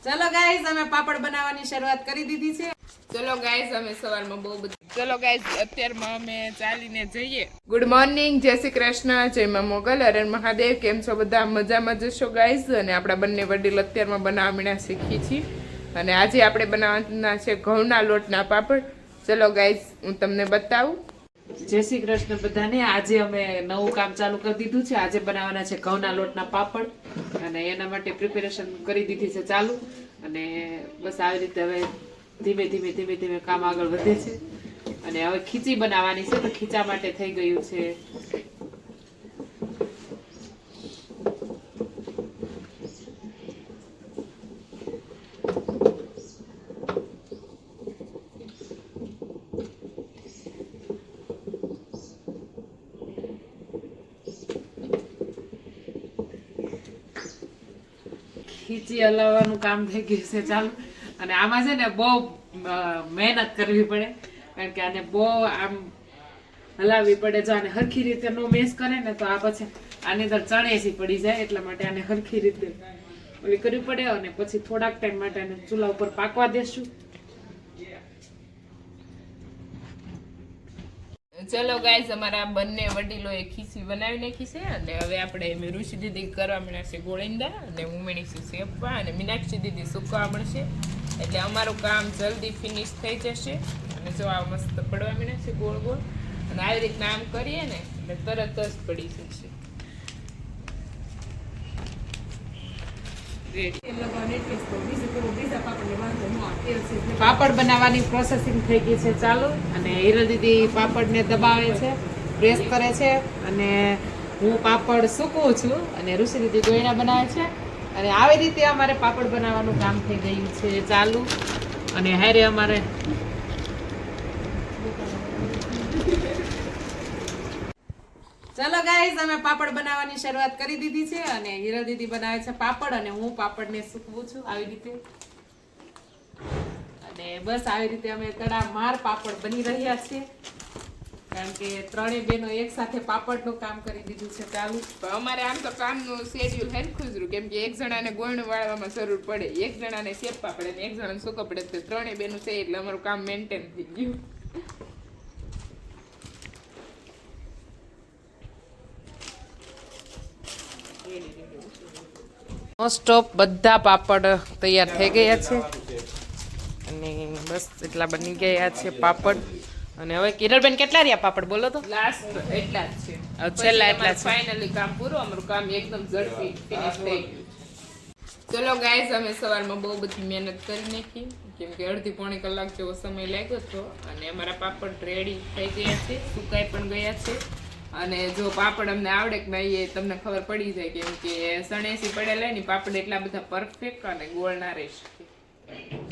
ચલો ગાઈઝ અમે પાપડ બનાવવાની શરૂઆત કરી દીધી છે. ચલો ગાઈઝ અમે સવારમાં બહુ બધું ચલો ગાઈઝ અત્યારમાં અમે ચાલીને જઈએ. ગુડ મોર્નિંગ, જય શ્રી કૃષ્ણ, જય મા મોગલ, હર મહાદેવ. કેમ છો બધા? મજામાં જશો ગાઈઝ? અને આપણા બંને વડીલ અત્યારમાં બનાવવા મીણા શીખી છીએ. અને આજે આપણે બનાવવાના છે ઘઉંના લોટના પાપડ. ચલો ગાઈઝ હું તમને બતાવું. જય શ્રી કૃષ્ણ બધાને. આજે અમે નવું કામ ચાલુ કરી દીધું છે. આજે બનાવવાના છે ઘઉંના લોટના પાપડ અને એના માટે પ્રિપેરેશન કરી દીધી છે ચાલુ. અને બસ આવી રીતે હવે ધીમે ધીમે ધીમે ધીમે કામ આગળ વધે છે. અને હવે ખીચી બનાવવાની છે તો ખીચા માટે થઈ ગયું છે. ખીચી હલાવવાનું કામ થઈ ગયું છે ચાલુ. અને આમાં છે ને બહુ મહેનત કરવી પડે, કારણ કે આને બહુ આમ હલાવવી પડે. જો આને હરખી રીતે નો મેશ કરે ને તો આ પછી આની અંદર ચણેસી પડી જાય. એટલા માટે આને હરખી રીતે ઓલી કરવી પડે. અને પછી થોડાક ટાઈમ માટે આને ચૂલા ઉપર પાકવા દેશું. ચલો ગાઈઝ અમારા બંને વડીલોએ ખીચી બનાવી નાખી છે. અને હવે આપણે ઋષિ દીદી કરવા મળ્યા છે ગોળીંદા, અને હું મેળીશું શેપવા, અને મીનાક્ષી દીદી સૂકવા મળશે. એટલે અમારું કામ જલ્દી ફિનિશ થઈ જશે. અને જો આ મસ્ત પડવા મળ્યા છે ગોળ ગોળ. અને આવી રીતના આમ કરીએ ને એટલે તરત જ પડી જશે. પાપડ બનાવવાની પ્રોસેસિંગ થઈ ગઈ છે ચાલુ. અને હિરલ દીદી પાપડને દબાવે છે, પ્રેસ કરે છે. અને હું પાપડ સૂકવું છું અને ઋષિ દીદી ગોયણા બનાવે છે. અને આવી રીતે અમારે પાપડ બનાવવાનું કામ થઈ ગયું છે ચાલુ. અને હારે અમારે ચલો ગાઈઝ અમે પાપડ બનાવવાની શરૂઆત કરી દીધી છે. અને હિરલ દીદી બનાવે છે પાપડ અને હું પાપડને સૂકવું છું આવી રીતે. અને બસ આવી રીતે અમે તડામાર પાપડ બની રહ્યા છે, કારણ કે ત્રણેય બહેનો એક સાથે પાપડનું કામ કરી દીધું છે ચાલુ. અમારે આમ તો કામનું શેડ્યુલ હેરખું જ રહ્યું, કેમ કે એક જણાને ગોળણ વાળવામાં જરૂર પડે, એક જણાને શેપવા પડે ને એક જણાને સૂકવા પડે. તો ત્રણેય બેનું છે એટલે અમારું કામ મેન્ટેન થઈ ગયું. મોસ્ટ ઓફ બધા પાપડ તૈયાર થઈ ગયા છે. અને બસ એટલા બની ગયા છે પાપડ. અને હવે કિરણબેન કેટલા રહ્યા પાપડ બોલો તો? લાસ્ટ એટલા જ છે, છેલ્લા એટલા છે. ફાઇનલી કામ પૂરું. અમારું કામ એકદમ ઝડપી ફિનિશ થઈ ગયું. ચલો ગાઈઝ અમે સવારમાં બહુ બધી મહેનત કરી નાખી, કેમ કે અડધી પોણી કલાક જેવો સમય લાગ્યો હતો. અને અમારા પાપડ રેડી થઈ ગયા છે, સુકાઈ પણ ગયા છે. અને જો પાપડ અમને આવડે કે નહીં એ તમને ખબર પડી જાય, કેમ કે સણેસી પડેલા ને પાપડ એટલા બધા પરફેક્ટ અને ગોળ ના રહી શકે.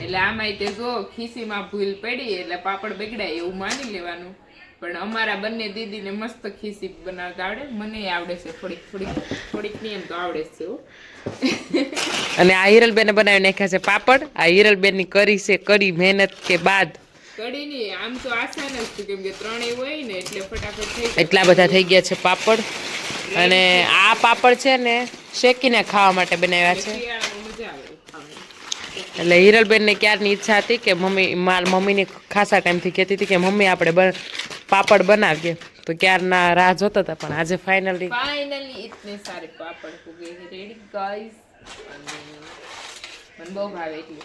એટલે આમાં તે જો ખીસીમાં ભૂલ પડી એટલે પાપડ બગડાય એવું માની લેવાનું. પણ અમારા બંને દીદીને મસ્ત ખીસી બનાવતા આવડે, મને આવડે છે થોડીક થોડીક થોડીક નહીં એમ તો આવડે છે. અને આ હિરલબેને બનાવી નાખ્યા છે પાપડ. આ હિરલબેન ની કરી છે કરી મહેનત કે બાદ કડી નહીં, આમ તો આસાન જ છે, કેમ કે ત્રણેય હોય ને એટલે ફટાફટ થઈ જાય. એટલા બધા થઈ ગયા છે પાપડ. અને આ પાપડ છે ને શેકીને ખાવા માટે બનાવ્યા છે. મજા આવે ખાવાની. એટલે હિરલબેન ને ક્યારની ઈચ્છા હતી કે મારા મમ્મીની ખાસા ટાઈમથી કહેતી હતી કે મમ્મી આપણે પાપડ બનાવીએ. તો ક્યારના રાહ જોતા હતા, પણ આજે ફાઇનલી ઇતને સારે પાપડ હો ગए हैं रेडी गाइस. મને બહુ ભાવે એટલે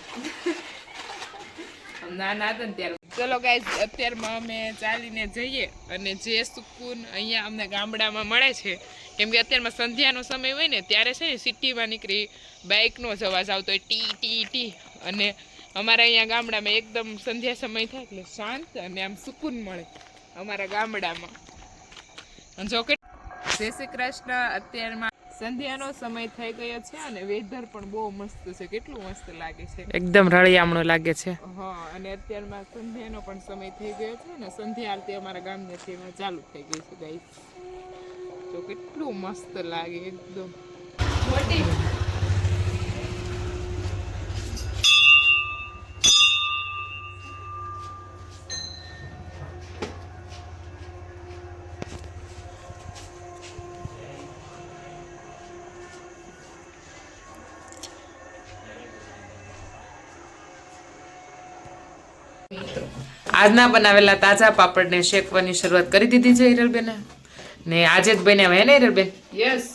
નાના હતા ને ત્યારે. ચલો ગાઈઝ અત્યારમાં અમે ચાલીને જઈએ. અને જે સુકૂન અહીંયા અમને ગામડામાં મળે છે, કેમ કે અત્યારમાં સંધ્યાનો સમય હોય ને ત્યારે છે ને સિટીમાં નીકળી બાઇકનો જ અવાજ આવતો હોય ટી ટી ટી. અને અમારા અહીંયા ગામડામાં એકદમ સંધ્યા સમય થાય એટલે શાંત અને આમ સુકૂન મળે અમારા ગામડામાં. જો કે જય શ્રી કૃષ્ણ. અત્યારમાં સંધ્યાનો સમય થઈ ગયો છે અને વેધર પણ બહુ મસ્ત છે. કેટલું મસ્ત લાગે છે, એકદમ રળિયામણું લાગે છે. હા. અને અત્યારમાં સંધ્યાનો પણ સમય થઈ ગયો છે ને સંધ્યા આરતી અમારા ગામની એમાં ચાલુ થઈ ગઈ છે ગાઈસ. તો કેટલું મસ્ત લાગે એકદમ મોટી. આજના બનાવેલા તાજા પાપડને શેકવાની શરૂઆત કરી દીધી છે હિરલબેને ને આજે જ બનાવ્યા હે ને હિરલબેન? યસ,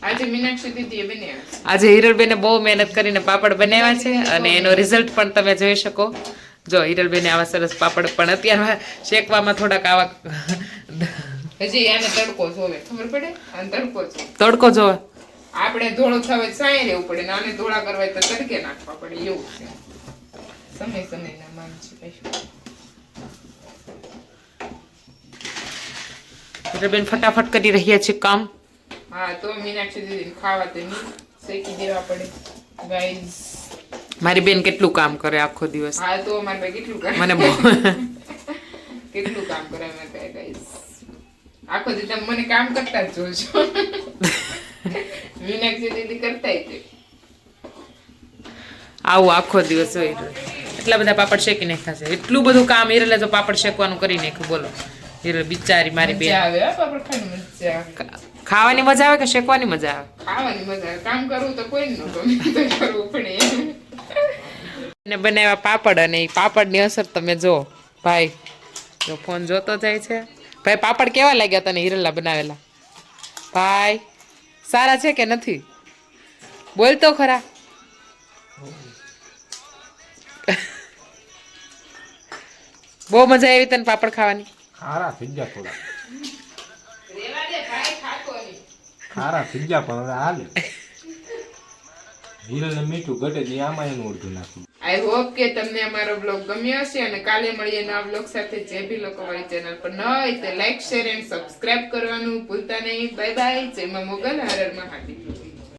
આજે મીનાક્ષી દીદીએ બનાવ્યા. આજે હિરલબેને બહુ મહેનત કરીને પાપડ બનાવ્યા છે અને એનો રિઝલ્ટ પણ તમે જોઈ શકો. જો હિરલબેને આવા સરસ પાપડ, પણ અત્યારે શેકવામાં થોડાક આવા હજી આને તડકો જોવે, ખબર પડે? આને તડકો છે. તડકો જોવે. આપણે ધોળો થવા સાંય રહેવું પડે ને આને ધોળા કરવા હોય તો તડકે નાખવા પડે, એવું છે. સમય સમયના માન છે પાછું. હિરલબેન ફટાફટ કરી રહ્યા છે કામ. હા, તો મીનાક્ષી દીદીને ખાવા તો નહીં શેકી દેવા પડે ગાઈઝ. મારી બેન કેટલું કામ કરે આખો દિવસ. હા, તો અમારે ભાઈ કેટલું કામ, મને બહુ કેટલું કામ કરે અમારે ભાઈ ગાઈઝ. આખો દી તમે મને કામ કરતા જ જોજો. મીનાક્ષી દીદી કરતા જ છે. આવું આખો દિવસ હોય. એટલા બધા પાપડ શેકી નાખ્યા છે. એટલું બધું કામ હિરલે જો પાપડ શેકવાનું કરી નાખ્યું. બોલો હિરલ બિચારી મારી બેન. મજા આવે હો પાપડ ખાવાની, મજા આવે. ખાવાની મજા આવે કે શેકવાની મજા આવે? ખાવાની મજા આવે. કામ કરવું તો કોઈ ન ગમે, તો કરવું પડે. ને બનાવ્યા પાપડ અને એ પાપડની અસર તમે જો. ભાઈ જો ફોન જોતો જાય છે. ભાઈ પાપડ કેવા લાગ્યા તને હિરલના બનાવેલા? ભાઈ સારા છે કે નથી? બોલ તો ખરા. બહુ મજા આવી તને પાપડ ખાવાની? ખારા થઈ ગયા થોડા, રેવા દે ભાઈ, ખાતો નહીં. ખારા થઈ ગયા પણ હવે હાલે. હિરલને મીઠું ઘટે છે આમાં એનું અડધું નાખ્યું. આઈ હોપ કે તમને અમારો બ્લોગ ગમ્યો હશે અને કાલે મળીએ નવા બ્લોગ સાથે. જે ભી લોકો મારી ચેનલ પર ન હોય તો લાઈક, શેર એન્ડ સબસ્ક્રાઇબ કરવાનું ભૂલતા નહીં. Bye bye. જય માં મોગલ, હર હર મહાદેવ.